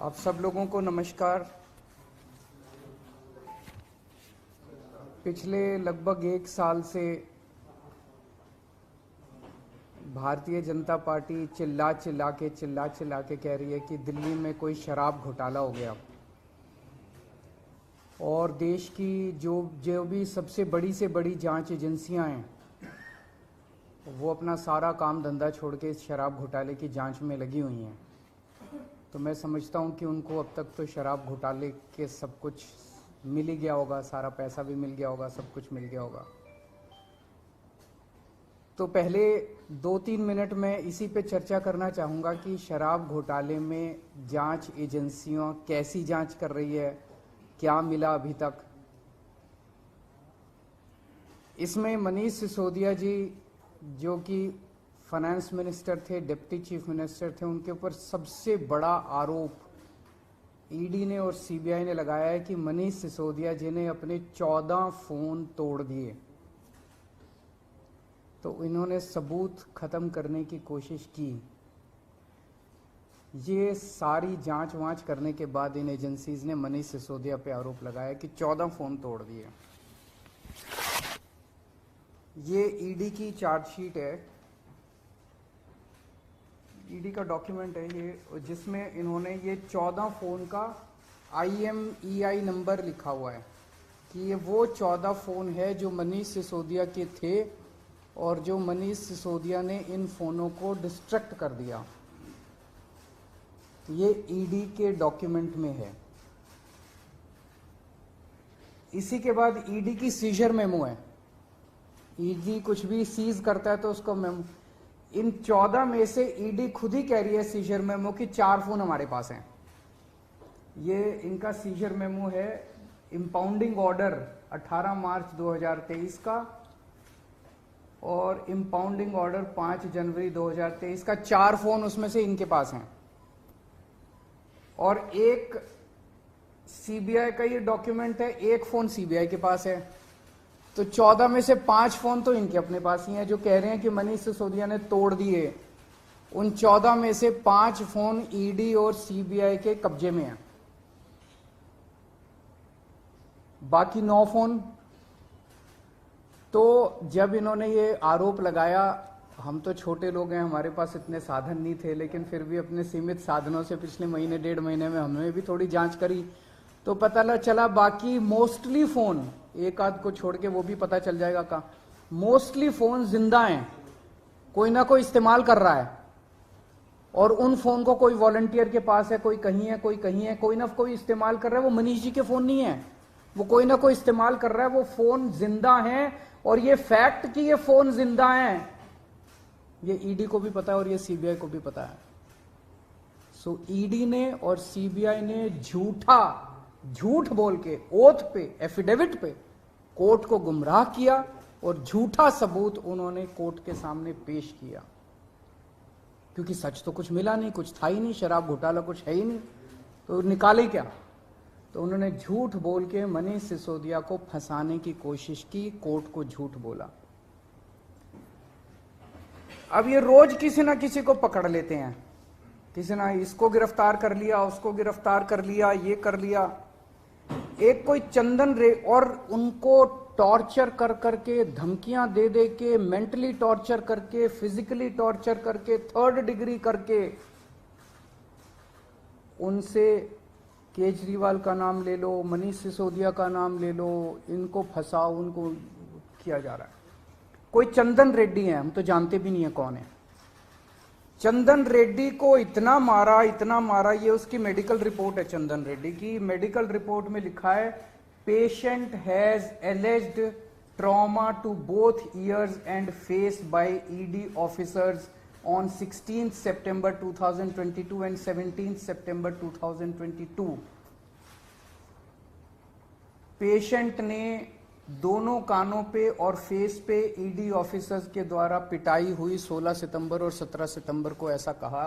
आप सब लोगों को नमस्कार। पिछले लगभग 1 साल से भारतीय जनता पार्टी चिल्ला चिल्ला के कह रही है कि दिल्ली में कोई शराब घोटाला हो गया और देश की जो भी सबसे बड़ी से बड़ी जांच एजेंसियां हैं वो अपना सारा काम धंधा छोड़ के इस शराब घोटाले की जांच में लगी हुई हैं। तो मैं समझता हूं कि उनको अब तक तो शराब घोटाले के सब कुछ मिल ही गया होगा, सारा पैसा भी मिल गया होगा, सब कुछ मिल गया होगा। तो पहले 2-3 मिनट में इसी पे चर्चा करना चाहूँगा कि शराब घोटाले में जांच एजेंसियां कैसी जांच कर रही है, क्या मिला अभी तक। इसमें मनीष सिसोदिया जी जो कि फाइनेंस मिनिस्टर थे, डिप्टी चीफ मिनिस्टर थे, उनके ऊपर सबसे बड़ा आरोप ईडी ने और सीबीआई ने लगाया है कि मनीष सिसोदिया जी ने अपने 14 फोन तोड़ दिए। तो इन्होंने सबूत खत्म करने की कोशिश की। ये सारी जांच वांच करने के बाद इन एजेंसीज ने मनीष सिसोदिया पे आरोप लगाया कि 14 फोन तोड़ दिए। ये ईडी की चार्जशीट है, ईडी का डॉक्यूमेंट है ये, जिसमें इन्होंने ये 14 फोन का IMEI नंबर लिखा हुआ है कि ये वो 14 फोन है जो मनीष सिसोदिया के थे और जो मनीष सिसोदिया ने इन फोनों को डिस्ट्रक्ट कर दिया। ये ईडी के डॉक्यूमेंट में है। इसी के बाद ईडी की सीजर मेमो है। ईडी कुछ भी सीज करता है तो उसको मेमो, इन 14 में से ईडी खुद ही कह रही है सीजर मेमो कि 4 फोन हमारे पास हैं। ये इनका सीजर मेमो है, इंपाउंडिंग ऑर्डर 18 मार्च 2023 का और इंपाउंडिंग ऑर्डर 5 जनवरी 2023 का। 4 फोन उसमें से इनके पास हैं और एक सीबीआई का ये डॉक्यूमेंट है, एक फोन सीबीआई के पास है। तो 14 में से 5 फोन तो इनके अपने पास ही हैं जो कह रहे हैं कि मनीष सिसोदिया ने तोड़ दिए। उन 14 में से 5 फोन ईडी और सीबीआई के कब्जे में हैं, बाकी 9 फोन। तो जब इन्होंने ये आरोप लगाया, हम तो छोटे लोग हैं, हमारे पास इतने साधन नहीं थे, लेकिन फिर भी अपने सीमित साधनों से पिछले महीने 1.5 महीने में हमने भी थोड़ी जांच करी तो पता चला बाकी मोस्टली फोन, एक आध को छोड़ के वो भी पता चल जाएगा का, मोस्टली फोन जिंदा हैं, कोई ना कोई इस्तेमाल कर रहा है। और उन फोन को कोई वॉलंटियर के पास है, कोई कहीं है, कोई कहीं है, कोई ना कोई इस्तेमाल कर रहा है। वो मनीष जी के फोन नहीं है, वो कोई ना कोई इस्तेमाल कर रहा है। वो फोन जिंदा हैं और ये फैक्ट कि ये फोन जिंदा हैं ये ईडी को भी पता है और ये सीबीआई को भी पता है। सो ईडी ने और सीबीआई ने झूठ बोल के ओथ पे, एफिडेविट पे कोर्ट को गुमराह किया और झूठा सबूत उन्होंने कोर्ट के सामने पेश किया, क्योंकि सच तो कुछ मिला नहीं, कुछ था ही नहीं, शराब घोटाला कुछ है ही नहीं, तो निकाले क्या। तो उन्होंने झूठ बोल के मनीष सिसोदिया को फंसाने की कोशिश की, कोर्ट को झूठ बोला। अब ये रोज किसी ना किसी को पकड़ लेते हैं, किसी ना इसको गिरफ्तार कर लिया, उसको गिरफ्तार कर लिया, ये कर लिया। एक कोई चंदन रे, और उनको टॉर्चर कर करके, धमकियां दे दे के, मेंटली टॉर्चर करके, फिजिकली टॉर्चर करके, 3rd डिग्री करके उनसे केजरीवाल का नाम ले लो, मनीष सिसोदिया का नाम ले लो, इनको फंसाओ, उनको किया जा रहा है। कोई चंदन रेड्डी है, हम तो जानते भी नहीं है कौन है। चंदन रेड्डी को इतना मारा, ये उसकी मेडिकल रिपोर्ट है। चंदन रेड्डी की मेडिकल रिपोर्ट में लिखा है, patient has alleged trauma to both ears and face by ED officers on 16 September 2022 and 17 September 2022। Patient ने दोनों कानों पे और फेस पे ईडी ऑफिसर्स के द्वारा पिटाई हुई 16 सितंबर और 17 सितंबर को, ऐसा कहा।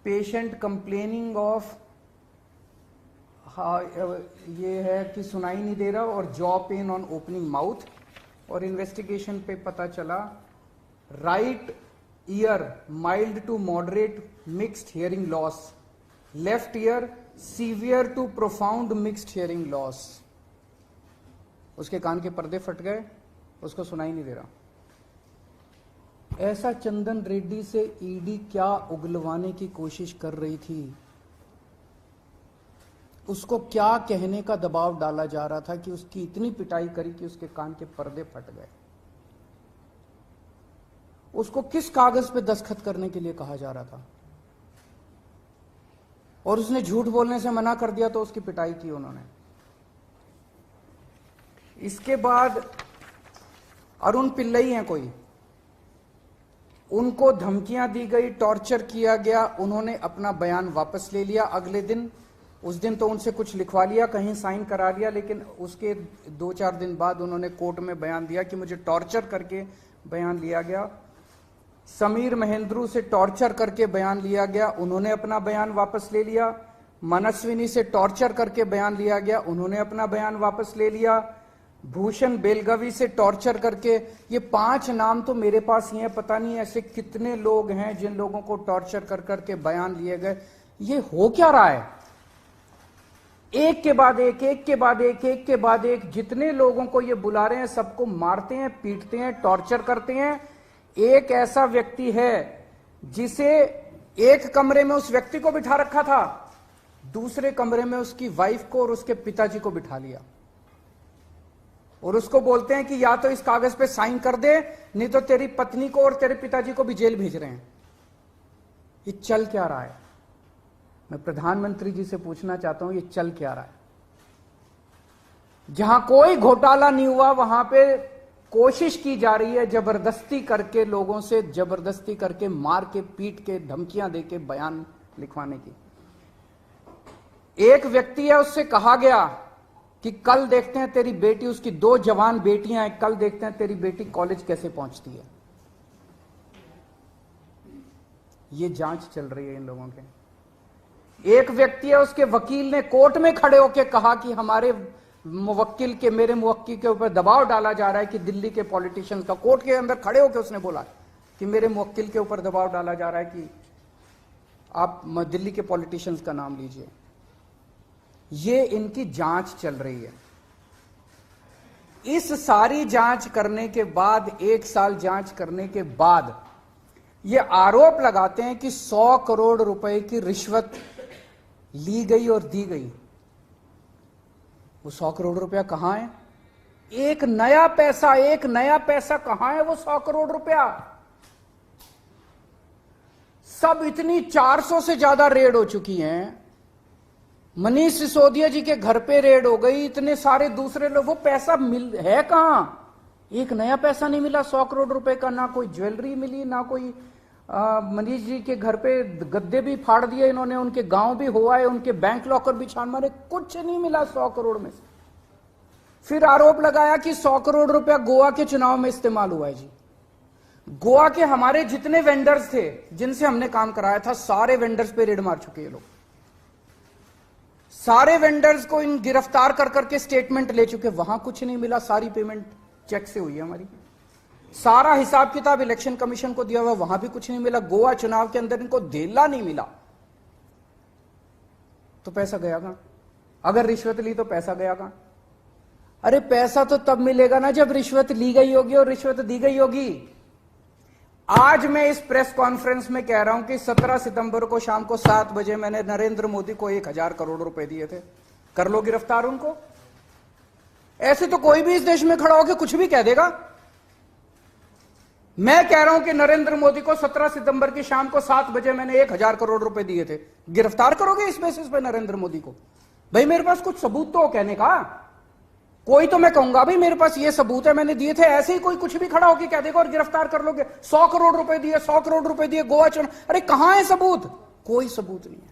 पेशेंट कंप्लेनिंग ऑफ, ये है कि सुनाई नहीं दे रहा, और jaw pain on opening mouth. और इन्वेस्टिगेशन पे पता चला right ear mild to moderate mixed hearing loss, left ear severe to profound mixed hearing loss. उसके कान के पर्दे फट गए, उसको सुनाई नहीं दे रहा। ऐसा चंदन रेड्डी से ईडी क्या उगलवाने की कोशिश कर रही थी, उसको क्या कहने का दबाव डाला जा रहा था कि उसकी इतनी पिटाई करी कि उसके कान के पर्दे फट गए। उसको किस कागज पे दस्तखत करने के लिए कहा जा रहा था, और उसने झूठ बोलने से मना कर दिया तो उसकी पिटाई की उन्होंने। इसके बाद अरुण पिल्लई हैं कोई, उनको धमकियां दी गई, टॉर्चर किया गया, उन्होंने अपना बयान वापस ले लिया अगले दिन। उस दिन तो उनसे कुछ लिखवा लिया, कहीं साइन करा लिया, लेकिन उसके 2-4 दिन बाद उन्होंने कोर्ट में बयान दिया कि मुझे टॉर्चर करके बयान लिया गया। समीर महेंद्रू से टॉर्चर करके बयान लिया गया, उन्होंने अपना बयान वापस ले लिया। मनस्विनी से टॉर्चर करके बयान लिया गया, उन्होंने अपना बयान वापस ले लिया। भूषण बेलगवी से टॉर्चर करके, ये 5 नाम तो मेरे पास ही हैं, पता नहीं ऐसे कितने लोग हैं जिन लोगों को टॉर्चर कर करके बयान लिए गए। ये हो क्या रहा है? एक के बाद एक, एक के बाद एक, एक के बाद एक, जितने लोगों को ये बुला रहे हैं सबको मारते हैं, पीटते हैं, टॉर्चर करते हैं। एक ऐसा व्यक्ति है जिसे एक कमरे में उस व्यक्ति को बिठा रखा था, दूसरे कमरे में उसकी वाइफ को और उसके पिताजी को बिठा लिया, और उसको बोलते हैं कि या तो इस कागज पे साइन कर दे, नहीं तो तेरी पत्नी को और तेरे पिताजी को भी जेल भेज रहे हैं। ये चल क्या रहा है? मैं प्रधानमंत्री जी से पूछना चाहता हूं, ये चल क्या रहा है? जहां कोई घोटाला नहीं हुआ वहां पे कोशिश की जा रही है जबरदस्ती करके, लोगों से जबरदस्ती करके, मार के, पीट के, धमकियां देके बयान लिखवाने की। एक व्यक्ति है, उससे कहा गया कि कल देखते हैं तेरी बेटी, उसकी 2 जवान बेटियां हैं, कल देखते हैं तेरी बेटी कॉलेज कैसे पहुंचती है। ये जांच चल रही है इन लोगों के। एक व्यक्ति है, उसके वकील ने कोर्ट में खड़े होकर कहा कि हमारे मुवक्किल के, मेरे मुवक्किल के ऊपर दबाव डाला जा रहा है कि दिल्ली के पॉलिटिशियंस का, कोर्ट के अंदर खड़े होकर उसने बोला कि मेरे मुवक्किल के ऊपर दबाव डाला जा रहा है कि आप दिल्ली के पॉलिटिशियंस का नाम लीजिए। ये इनकी जांच चल रही है। इस सारी जांच करने के बाद, 1 साल जांच करने के बाद, ये आरोप लगाते हैं कि 100 करोड़ रुपए की रिश्वत ली गई और दी गई। वो 100 करोड़ रुपया कहां है? एक नया पैसा कहां है वो 100 करोड़ रुपया? सब इतनी 400 से ज्यादा रेड हो चुकी हैं। मनीष सिसोदिया जी के घर पे रेड हो गई, इतने सारे दूसरे लोग, वो पैसा मिल है कहां? एक नया पैसा नहीं मिला 100 करोड़ रुपए का, ना कोई ज्वेलरी मिली, ना कोई मनीष जी के घर पे गद्दे भी फाड़ दिए इन्होंने, उनके गांव भी हुआ है, उनके बैंक लॉकर भी छान मारे, कुछ नहीं मिला 100 करोड़ में से। फिर आरोप लगाया कि 100 करोड़ रुपया गोवा के चुनाव में इस्तेमाल हुआ है। जी, गोवा के हमारे जितने वेंडर्स थे जिनसे हमने काम कराया था, सारे वेंडर्स पे रेड मार चुके हैं लोग। सारे वेंडर्स को इन गिरफ्तार कर करके स्टेटमेंट ले चुके, वहां कुछ नहीं मिला, सारी पेमेंट चेक से हुई है हमारी। सारा हिसाब किताब इलेक्शन कमीशन को दिया हुआ, वहां भी कुछ नहीं मिला। गोवा चुनाव के अंदर इनको धेला नहीं मिला, तो पैसा गया कहां? अगर रिश्वत ली तो पैसा गया कहां? अरे पैसा तो तब मिलेगा ना जब रिश्वत ली गई होगी और रिश्वत दी गई होगी। आज मैं इस प्रेस कॉन्फ्रेंस में कह रहा हूं कि 17 सितंबर को शाम को 7 बजे मैंने नरेंद्र मोदी को 1000 करोड़ रुपए दिए थे। कर लो गिरफ्तार उनको। ऐसे तो कोई भी इस देश में खड़ा होकर कुछ भी कह देगा। मैं कह रहा हूं कि नरेंद्र मोदी को 17 सितंबर की शाम को 7 बजे मैंने 1000 करोड़ रुपए दिए थे। गिरफ्तार करोगे इस बेसिस पे नरेंद्र मोदी को? भाई मेरे पास कुछ सबूत तो हो कहने का। कोई तो मैं कहूंगा भाई मेरे पास ये सबूत है, मैंने दिए थे। ऐसे ही कोई कुछ भी खड़ा होकर कह देगा और गिरफ्तार कर लोगे। 100 करोड़ रुपए दिए, 100 करोड़ रुपए दिए गोवा चुनाव। अरे कहां है सबूत? कोई सबूत नहीं है।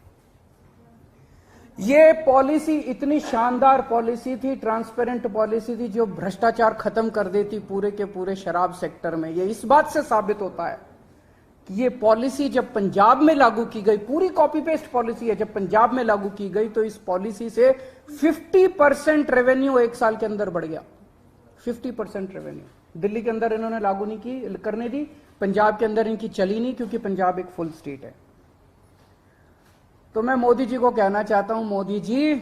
ये पॉलिसी इतनी शानदार पॉलिसी थी, ट्रांसपेरेंट पॉलिसी थी, जो भ्रष्टाचार खत्म कर देती पूरे के पूरे शराब सेक्टर में। ये इस बात से साबित होता है कि ये पॉलिसी जब पंजाब में लागू की गई, पूरी कॉपी पेस्ट पॉलिसी है, जब पंजाब में लागू की गई तो इस पॉलिसी से 50% रेवेन्यू 1 साल के अंदर बढ़ गया। 50% रेवेन्यू दिल्ली के अंदर इन्होंने लागू नहीं की करने दी, पंजाब के अंदर इनकी चली नहीं, क्योंकि पंजाब एक फुल स्टेट है। तो मैं मोदी जी को कहना चाहता हूं, मोदी जी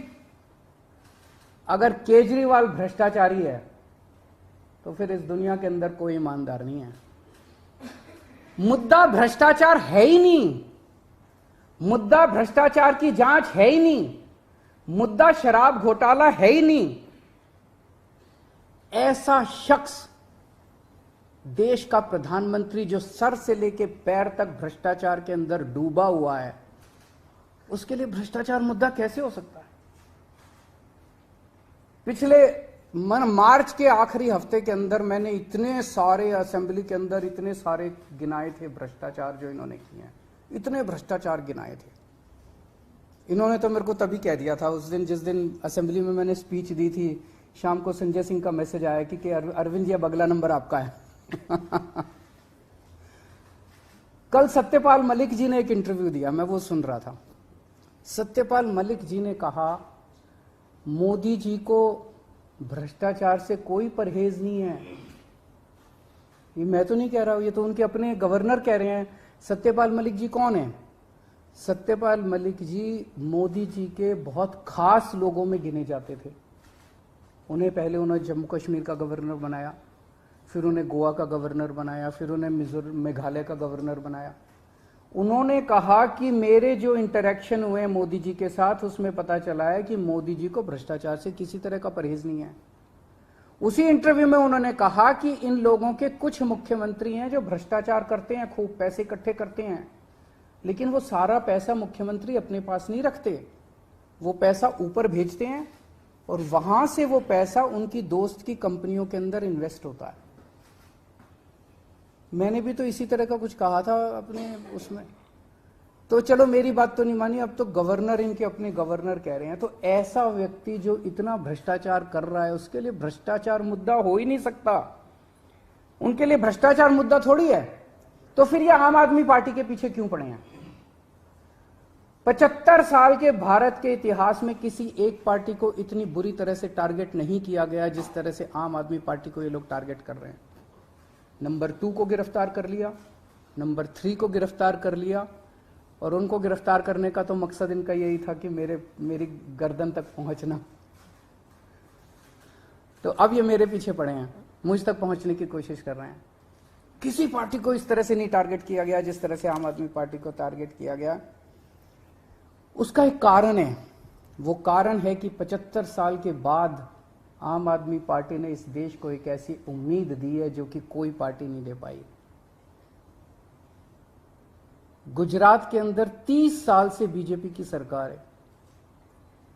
अगर केजरीवाल भ्रष्टाचारी है तो फिर इस दुनिया के अंदर कोई ईमानदार नहीं है। मुद्दा भ्रष्टाचार है ही नहीं, मुद्दा भ्रष्टाचार की जांच है ही नहीं, मुद्दा शराब घोटाला है ही नहीं। ऐसा शख्स देश का प्रधानमंत्री जो सर से लेकर पैर तक भ्रष्टाचार के अंदर डूबा हुआ है, उसके लिए भ्रष्टाचार मुद्दा कैसे हो सकता है? पिछले मार्च के आखिरी हफ्ते के अंदर मैंने इतने सारे असेंबली के अंदर इतने सारे गिनाए थे भ्रष्टाचार जो इन्होंने किए हैं, इतने भ्रष्टाचार गिनाए थे। इन्होंने तो मेरे को तभी कह दिया था उस दिन, जिस दिन असेंबली में मैंने स्पीच दी थी, शाम को संजय सिंह का मैसेज आया कि अरविंद जी अब अगला नंबर आपका है। कल सत्यपाल मलिक जी ने एक इंटरव्यू दिया, मैं वो सुन रहा था। सत्यपाल मलिक जी ने कहा मोदी जी को भ्रष्टाचार से कोई परहेज नहीं है। ये मैं तो नहीं कह रहा हूं, ये तो उनके अपने गवर्नर कह रहे हैं। सत्यपाल मलिक जी कौन है? सत्यपाल मलिक जी मोदी जी के बहुत खास लोगों में गिने जाते थे। उन्हें पहले उन्होंने जम्मू कश्मीर का गवर्नर बनाया, फिर उन्हें गोवा का गवर्नर बनाया, फिर उन्हें मेघालय का गवर्नर बनाया। उन्होंने कहा कि मेरे जो इंटरेक्शन हुए मोदी जी के साथ, उसमें पता चला है कि मोदी जी को भ्रष्टाचार से किसी तरह का परहेज नहीं है। उसी इंटरव्यू में उन्होंने कहा कि इन लोगों के कुछ मुख्यमंत्री हैं जो भ्रष्टाचार करते हैं, खूब पैसे इकट्ठे करते हैं, लेकिन वो सारा पैसा मुख्यमंत्री अपने पास नहीं रखते, वो पैसा ऊपर भेजते हैं और वहां से वो पैसा उनकी दोस्त की कंपनियों के अंदर इन्वेस्ट होता है। मैंने भी तो इसी तरह का कुछ कहा था अपने उसमें। तो चलो मेरी बात तो नहीं मानी, अब तो गवर्नर इनके अपने गवर्नर कह रहे हैं। तो ऐसा व्यक्ति जो इतना भ्रष्टाचार कर रहा है, उसके लिए भ्रष्टाचार मुद्दा हो ही नहीं सकता। उनके लिए भ्रष्टाचार मुद्दा थोड़ी है। तो फिर ये आम आदमी पार्टी के पीछे क्यों पड़े हैं? 75 साल के भारत के इतिहास में किसी एक पार्टी को इतनी बुरी तरह से टारगेट नहीं किया गया जिस तरह से आम आदमी पार्टी को ये लोग टारगेट कर रहे हैं। नंबर 2 को गिरफ्तार कर लिया, नंबर 3 को गिरफ्तार कर लिया, और उनको गिरफ्तार करने का तो मकसद इनका यही था कि मेरी गर्दन तक पहुंचना। तो अब ये मेरे पीछे पड़े हैं, मुझ तक पहुंचने की कोशिश कर रहे हैं। किसी पार्टी को इस तरह से नहीं टारगेट किया गया जिस तरह से आम आदमी पार्टी को टारगेट किया गया। उसका एक कारण है, वो कारण है कि 75 साल के बाद आम आदमी पार्टी ने इस देश को एक ऐसी उम्मीद दी है जो कि कोई पार्टी नहीं दे पाई। गुजरात के अंदर 30 साल से बीजेपी की सरकार है,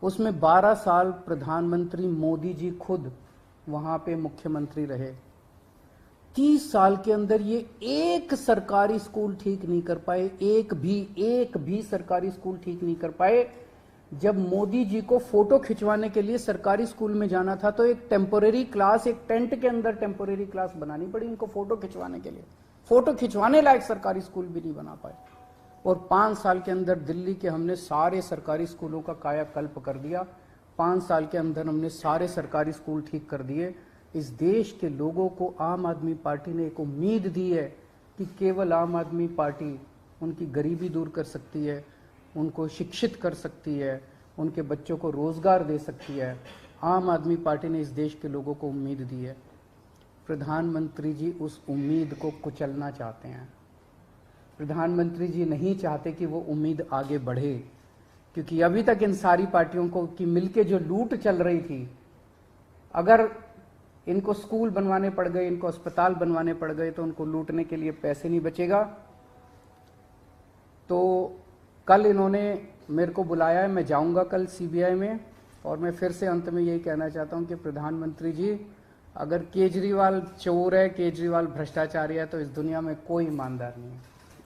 उसमें 12 साल प्रधानमंत्री मोदी जी खुद वहां पे मुख्यमंत्री रहे। 30 साल के अंदर ये एक सरकारी स्कूल ठीक नहीं कर पाए, एक भी सरकारी स्कूल ठीक नहीं कर पाए। जब मोदी जी को फोटो खिंचवाने के लिए सरकारी स्कूल में जाना था तो एक टेम्पोरेरी क्लास, एक टेंट के अंदर टेम्पोरेरी क्लास बनानी पड़ी इनको फोटो खिंचवाने के लिए। फोटो खिंचवाने लायक सरकारी स्कूल भी नहीं बना पाए। और 5 साल के अंदर दिल्ली के हमने सारे सरकारी स्कूलों का कायाकल्प कर दिया। 5 साल के अंदर हमने सारे सरकारी स्कूल ठीक कर दिए। इस देश के लोगों को आम आदमी पार्टी ने एक उम्मीद दी है कि केवल आम आदमी पार्टी उनकी गरीबी दूर कर सकती है, उनको शिक्षित कर सकती है, उनके बच्चों को रोजगार दे सकती है। आम आदमी पार्टी ने इस देश के लोगों को उम्मीद दी है। प्रधानमंत्री जी उस उम्मीद को कुचलना चाहते हैं। प्रधानमंत्री जी नहीं चाहते कि वो उम्मीद आगे बढ़े, क्योंकि अभी तक इन सारी पार्टियों को की मिलके जो लूट चल रही थी, अगर इनको स्कूल बनवाने पड़ गए, इनको अस्पताल बनवाने पड़ गए, तो उनको लूटने के लिए पैसे नहीं बचेगा। तो कल इन्होंने मेरे को बुलाया है, मैं जाऊंगा कल सीबीआई में, और मैं फिर से अंत में यही कहना चाहता हूं कि प्रधानमंत्री जी, अगर केजरीवाल चोर है, केजरीवाल भ्रष्टाचारी है, तो इस दुनिया में कोई ईमानदार नहीं है।